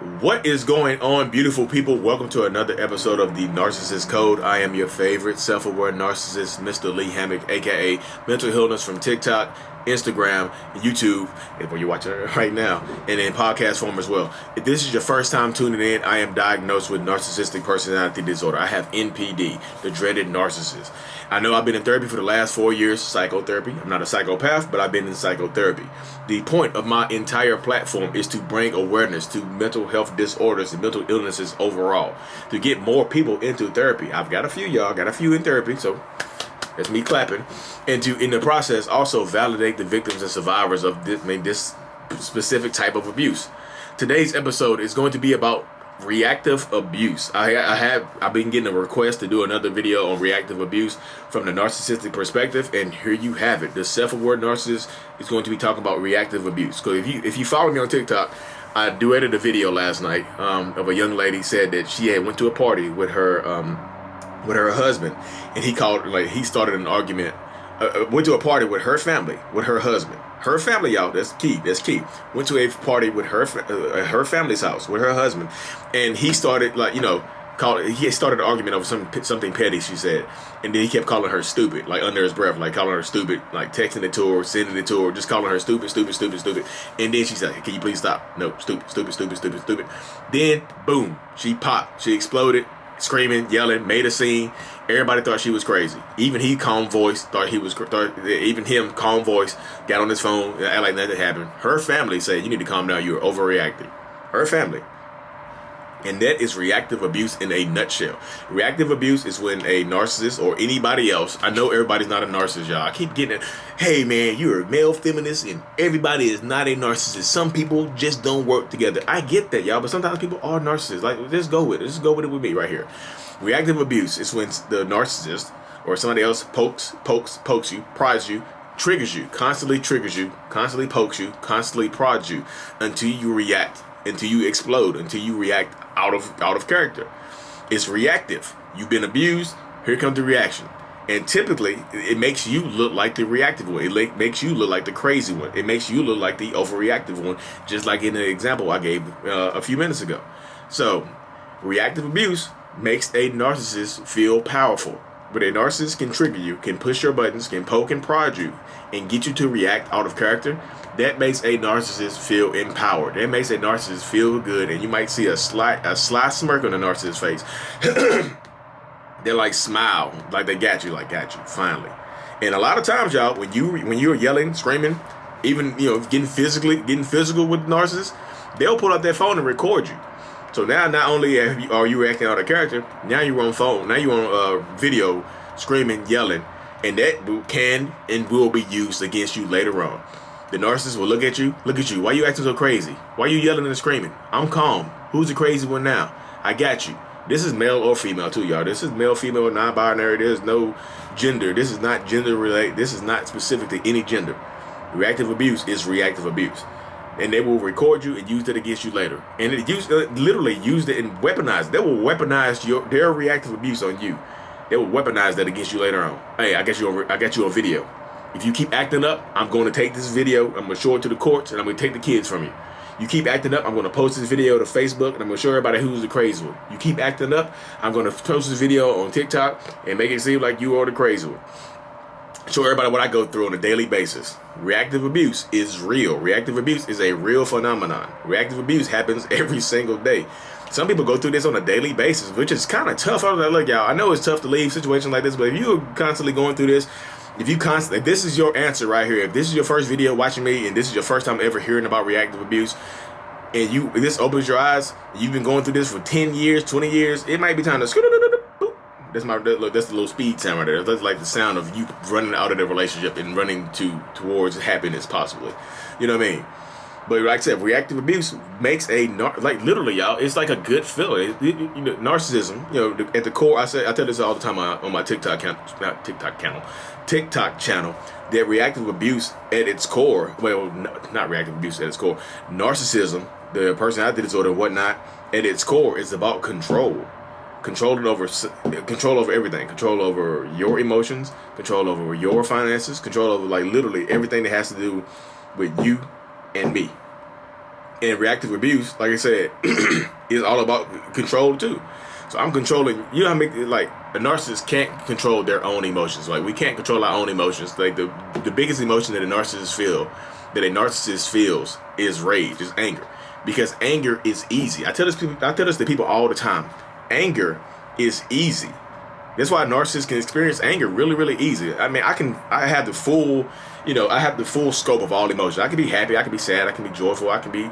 What is going on, beautiful people? Welcome to another episode of the Narcissists Code. I am your favorite self-aware narcissist, Mr. Lee Hammock, aka Mental Healness, from TikTok, Instagram, YouTube, and where you're watching it right now, and in podcast form as well. If this is your first time tuning in, I am diagnosed with narcissistic personality disorder. I have NPD, the dreaded narcissist. I know I've been in therapy for the last 4 years, psychotherapy. I'm not a psychopath, but I've been in psychotherapy. The point of my entire platform is to bring awareness to mental health disorders and mental illnesses overall, to get more people into therapy. I've got a few, y'all, got a few in therapy, so that's me clapping. And to, in the process, also validate the victims and survivors of this specific type of abuse. Today's episode is going to be about reactive abuse. I've been getting a request to do another video on reactive abuse from the narcissistic perspective, and here you have it. The self-aware narcissist is going to be talking about reactive abuse. So if you follow me on TikTok, I duetted a video last night of a young lady said that she had went to a party with her husband, and he started an argument. Went to a party with her family, with her husband. Her family, y'all, that's key. Went to a party with her family's house with her husband, and he started he started an argument over something petty, she said, and then he kept calling her stupid, like under his breath, like calling her stupid, like texting it to her, sending it to her, just calling her stupid. And then she said, "Can you please stop? No, stupid." Then boom, she popped, she exploded, screaming, yelling, made a scene. Everybody thought she was crazy. Even he, calm voice, calm voice, got on his phone, act like nothing happened. Her family said, "You need to calm down, you're overreacting." Her family. And that is reactive abuse in a nutshell. Reactive abuse is when a narcissist or anybody else, I know everybody's not a narcissist, y'all. I keep getting it. Hey man, you're a male feminist and everybody is not a narcissist. Some people just don't work together. I get that, y'all, but sometimes people are narcissists. Like, just go with it. Just go with it with me right here. Reactive abuse is when the narcissist or somebody else pokes you, prods you, triggers you, constantly pokes you, constantly prods you until you react, until you explode, until you react out of character. It's reactive. You've been abused. Here comes the reaction. And typically, it makes you look like the reactive one. It makes you look like the crazy one. It makes you look like the overreactive one, just like in the example I gave a few minutes ago. So, reactive abuse makes a narcissist feel powerful. But a narcissist can trigger you, can push your buttons, can poke and prod you, and get you to react out of character. That makes a narcissist feel empowered. That makes a narcissist feel good, and you might see a sly smirk on the narcissist's face. They're like smile, like they got you, finally. And a lot of times, y'all, when you're yelling, screaming, even getting physical with narcissists, they'll pull out their phone and record you. So now, not only are you acting out of character, now you're on phone, now you're on video, screaming, yelling, and that can and will be used against you later on. The narcissist will look at you. Why you acting so crazy? Why you yelling and screaming? I'm calm. Who's the crazy one now? I got you. This is male or female too, y'all. This is male, female, non-binary. There's no gender. This is not gender related. This is not specific to any gender. Reactive abuse is reactive abuse. And they will record you and use it against you later. And literally use it and weaponize. They will weaponize their reactive abuse on you. They will weaponize that against you later on. Hey, I got you on video. If you keep acting up, I'm going to take this video, I'm going to show it to the courts, and I'm going to take the kids from you. You keep acting up, I'm going to post this video to Facebook, and I'm going to show everybody who's the crazy one. You keep acting up, I'm going to post this video on TikTok and make it seem like you are the crazy one. Show everybody what I go through on a daily basis. Reactive abuse is real. Reactive abuse is a real phenomenon. Reactive abuse happens every single day. Some people go through this on a daily basis, which is kind of tough. I was like, look, y'all, I know it's tough to leave situations like this, but if you're constantly going through this, if this is your answer right here, if this is your first video watching me, and this is your first time ever hearing about reactive abuse, and this opens your eyes, you've been going through this for 10 years, 20 years, it might be time to that's the little speed sound right there. That's like the sound of you running out of the relationship and running towards happiness, possibly. You know what I mean? But like I said, reactive abuse makes literally, y'all, it's like a good feeling. Narcissism, at the core, I tell this all the time on my TikTok channel, that reactive abuse at its core, well, not reactive abuse at its core, narcissism, the personality disorder and whatnot, at its core is about control. Control over everything. Control over your emotions, control over your finances, control over literally everything that has to do with you and me. And reactive abuse, like I said, is all about control too. So I'm controlling. You know how like a narcissist can't control their own emotions. Like we can't control our own emotions. Like the biggest emotion that a narcissist feels is rage, is anger, because anger is easy. I tell this to people all the time. Anger is easy. That's why narcissists can experience anger really, really easy. I mean, I have the full, I have the full scope of all emotions. I can be happy, I can be sad, I can be joyful, I can be,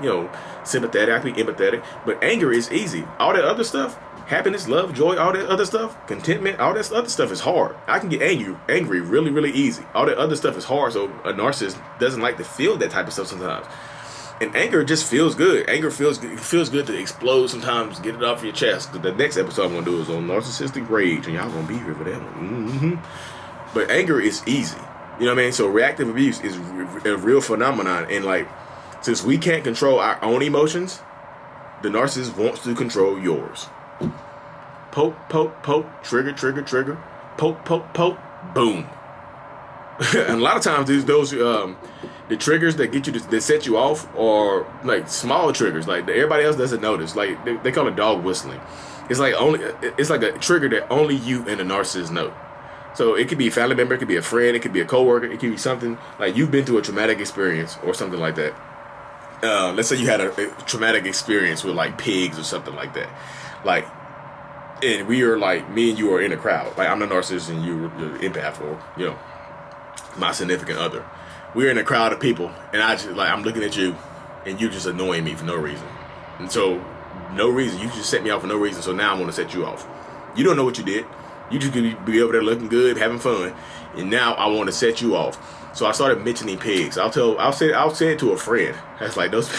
sympathetic, I can be empathetic. But anger is easy. All that other stuff, happiness, love, joy, all that other stuff, contentment, all that other stuff is hard. I can get angry really, really easy. All that other stuff is hard. So a narcissist doesn't like to feel that type of stuff sometimes. And anger just feels good. Anger feels good to explode sometimes, get it off your chest. The next episode I'm going to do is on narcissistic rage, and y'all going to be here for that one. But anger is easy. You know what I mean? So reactive abuse is a real phenomenon. And like, since we can't control our own emotions, the narcissist wants to control yours. Poke, poke, poke, trigger, trigger, trigger. Poke, poke, poke, boom. And a lot of times the triggers that get you that set you off are like small triggers, like everybody else doesn't notice. Like they call it dog whistling. It's like a trigger that only you and the narcissist know. So it could be a family member, it could be a friend, it could be a coworker, it could be something like you've been through a traumatic experience or something like that. Let's say you had a traumatic experience with like pigs or something like that. Like, and we are like, me and you are in a crowd. Like I'm the narcissist and you're the empath, or my significant other. We're in a crowd of people, and I'm looking at you, and you just annoying me for no reason. And so, no reason. You just set me off for no reason. So now I want to set you off. You don't know what you did. You just could be over there looking good, having fun, and now I want to set you off. So I started mentioning pigs. I'll say it to a friend. That's like those.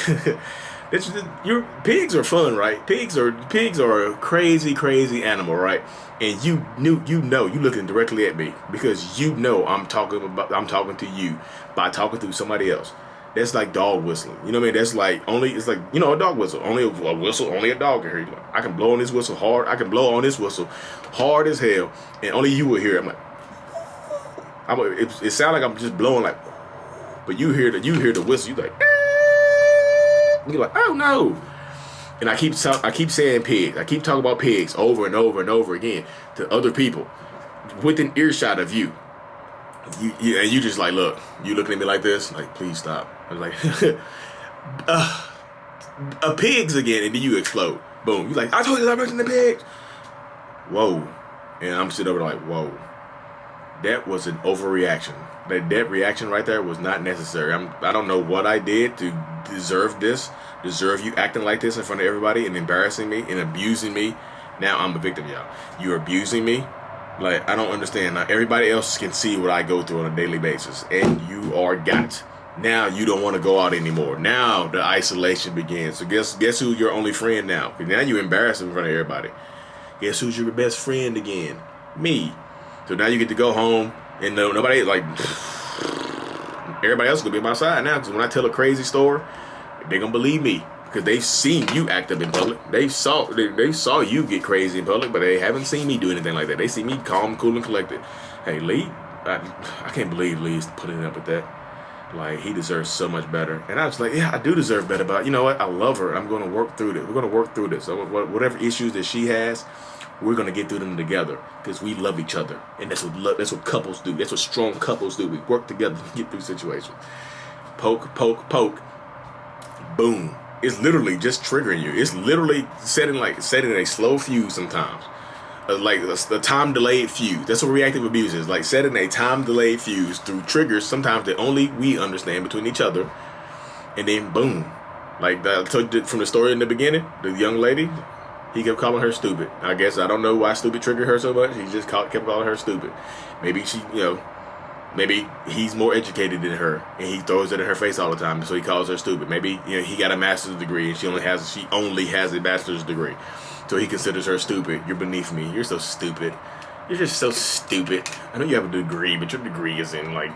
Your pigs are fun, right? Pigs are a crazy, crazy animal, right? And you looking directly at me because I'm talking to you by talking to somebody else. That's like dog whistling. You know what I mean? That's like a dog whistle. Only a whistle, only a dog can hear you. I can blow on this whistle hard. I can blow on this whistle hard as hell, and only you will hear it. It sounds like I'm just blowing like, but you hear the whistle. You like. You're like, oh no. And I keep saying pigs. I keep talking about pigs over and over and over again to other people within earshot of you. And you just like, look, you looking at me like this, like, please stop. I was like, pigs again, and then you explode. Boom. You're like, I told you I mentioned the pigs. Whoa. And I'm sitting over there like, whoa. That was an overreaction. That reaction right there was not necessary. I don't know what I did to deserve you acting like this in front of everybody and embarrassing me and abusing me. Now I'm a victim, y'all. You're abusing me. Like, I don't understand. Now everybody else can see what I go through on a daily basis, and you are got. Now you don't want to go out anymore. Now the isolation begins. So guess who's your only friend now? Because now you're embarrassed in front of everybody. Guess who's your best friend again? Me. So now you get to go home, and nobody, like, everybody else is going to be on my side now. Because when I tell a crazy story, they're going to believe me. Because they've seen you act up in public. They saw you get crazy in public, but they haven't seen me do anything like that. They see me calm, cool, and collected. Hey, Lee, I can't believe Lee's putting up with that. Like, he deserves so much better. And I was like, yeah, I do deserve better, but you know what? I love her. I'm going to work through this. We're going to work through this. So whatever issues that she has, we're going to get through them together because we love each other. And that's what couples do. That's what strong couples do. We work together to get through situations. Poke, poke, poke. Boom. It's literally just triggering you. It's literally setting a slow fuse sometimes. Like a time-delayed fuse. That's what reactive abuse is. Like setting a time-delayed fuse through triggers sometimes that only we understand between each other. And then boom. Like I told you from the story in the beginning, the young lady, he kept calling her stupid. I guess I don't know why stupid triggered her so much. He just kept calling her stupid. Maybe maybe he's more educated than her, and he throws it in her face all the time, so he calls her stupid. Maybe he got a master's degree, and she only has a bachelor's degree, so he considers her stupid. You're beneath me. You're so stupid. You're just so stupid. I know you have a degree, but your degree is in like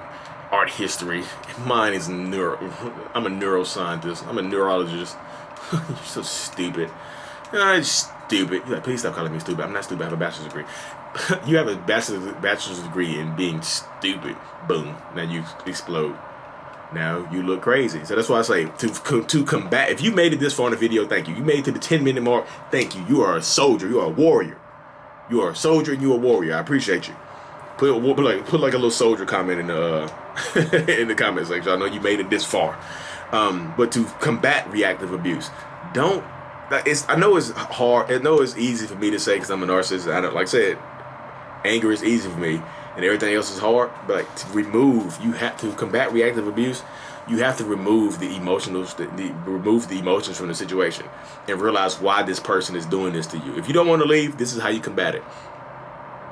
art history. Mine is I'm a neuroscientist. I'm a neurologist. You're so stupid. Stupid. You're like, please stop calling me stupid. I'm not stupid. I have a bachelor's degree. You have a bachelor's degree in being stupid. Boom. Now you explode. Now you look crazy. So that's why I say to combat. If you made it this far in the video, thank you. You made it to the 10-minute mark. Thank you. You are a soldier. You are a warrior. You are a soldier and you are a warrior. I appreciate you. Put like a little soldier comment in the in the comment section. I know you made it this far. But to combat reactive abuse, don't. I know it's hard. I know it's easy for me to say because I'm a narcissist. I don't, like I said, anger is easy for me, and everything else is hard. But like, you have to combat reactive abuse. You have to remove the emotions from the situation, and realize why this person is doing this to you. If you don't want to leave, this is how you combat it.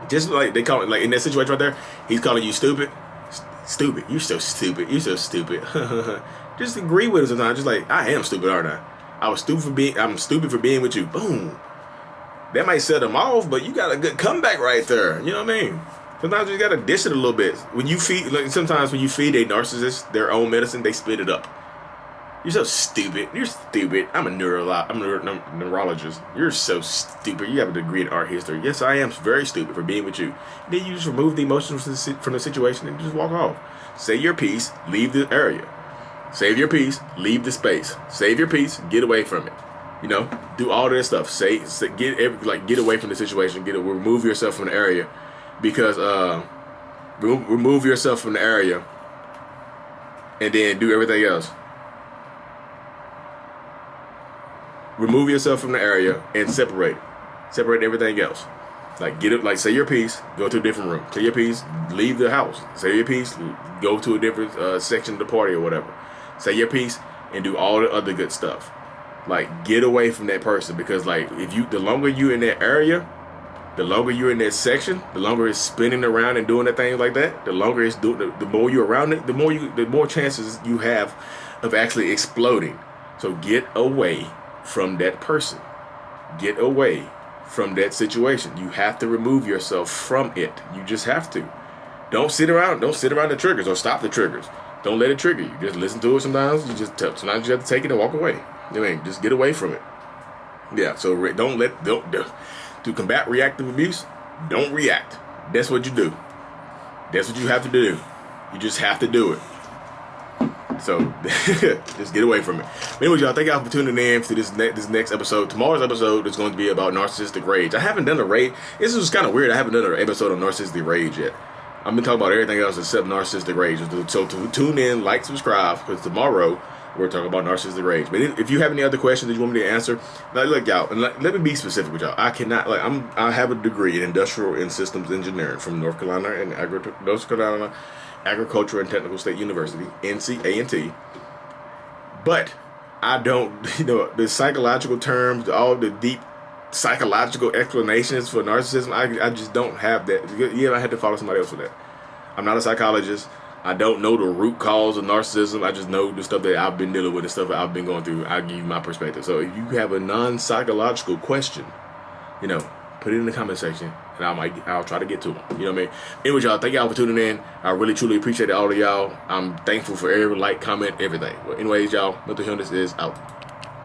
Just like they call it, like in that situation right there, he's calling you stupid. Stupid. You're so stupid. You're so stupid. Just agree with him sometimes. Just like, I am stupid, aren't I? I'm stupid for being with you. Boom. That might set them off, but you got a good comeback right there. You know what I mean? Sometimes you gotta dish it a little bit. Sometimes when you feed a narcissist their own medicine, they spit it up. You're so stupid. You're stupid. I'm a neurologist. You're so stupid. You have a degree in art history. Yes, I am very stupid for being with you. Then you just remove the emotions from the situation and just walk off. Say your piece. Leave the area. Save your peace. Leave the space. Save your peace. Get away from it. You know, do all that stuff. Get away from the situation. Remove yourself from the area, because remove yourself from the area, and then do everything else. Remove yourself from the area and separate everything else. Like say your piece, go to a different room. Say your piece, leave the house. Say your piece, go to a different section of the party or whatever. Say your piece and do all the other good stuff. Like, get away from that person, because like the longer you're in that area, the longer you're in that section, the longer it's spinning around and doing that thing like that, the longer it's doing, the more you're around it, the more chances you have of actually exploding. So get away from that person. Get away from that situation. You have to remove yourself from it. You just have to. Don't sit around the triggers or stop the triggers. Don't let it trigger you. Just listen to it sometimes. Sometimes you have to take it and walk away. You know, just get away from it. Yeah, so to combat reactive abuse, don't react. That's what you do. That's what you have to do. You just have to do it. So just get away from it. But anyway, y'all, thank y'all for tuning in to this next episode. Tomorrow's episode is going to be about narcissistic rage. I haven't done a rage. This is kind of weird. I haven't done an episode on narcissistic rage yet. I've been talking about everything else except narcissistic rage. So to tune in, like, subscribe, because tomorrow we're talking about narcissistic rage. But if you have any other questions that you want me to answer, look, y'all, and let me be specific with y'all. I have a degree in industrial and systems engineering from North Carolina Agricultural and Technical State University, NCA&T. But I don't, the psychological terms, all the deep psychological explanations for narcissism, I just don't have that. Yeah, I had to follow somebody else for that. I'm not a psychologist. I don't know the root cause of narcissism. I just know the stuff that I've been dealing with, the stuff that I've been going through. I give you my perspective. So if you have a non-psychological question, put it in the comment section, and I'll try to get to them. You know what I mean? Anyway, y'all, thank y'all for tuning in. I really, truly appreciate all of y'all. I'm thankful for every like, comment, everything. Well, anyways, y'all, Mental Healness is out.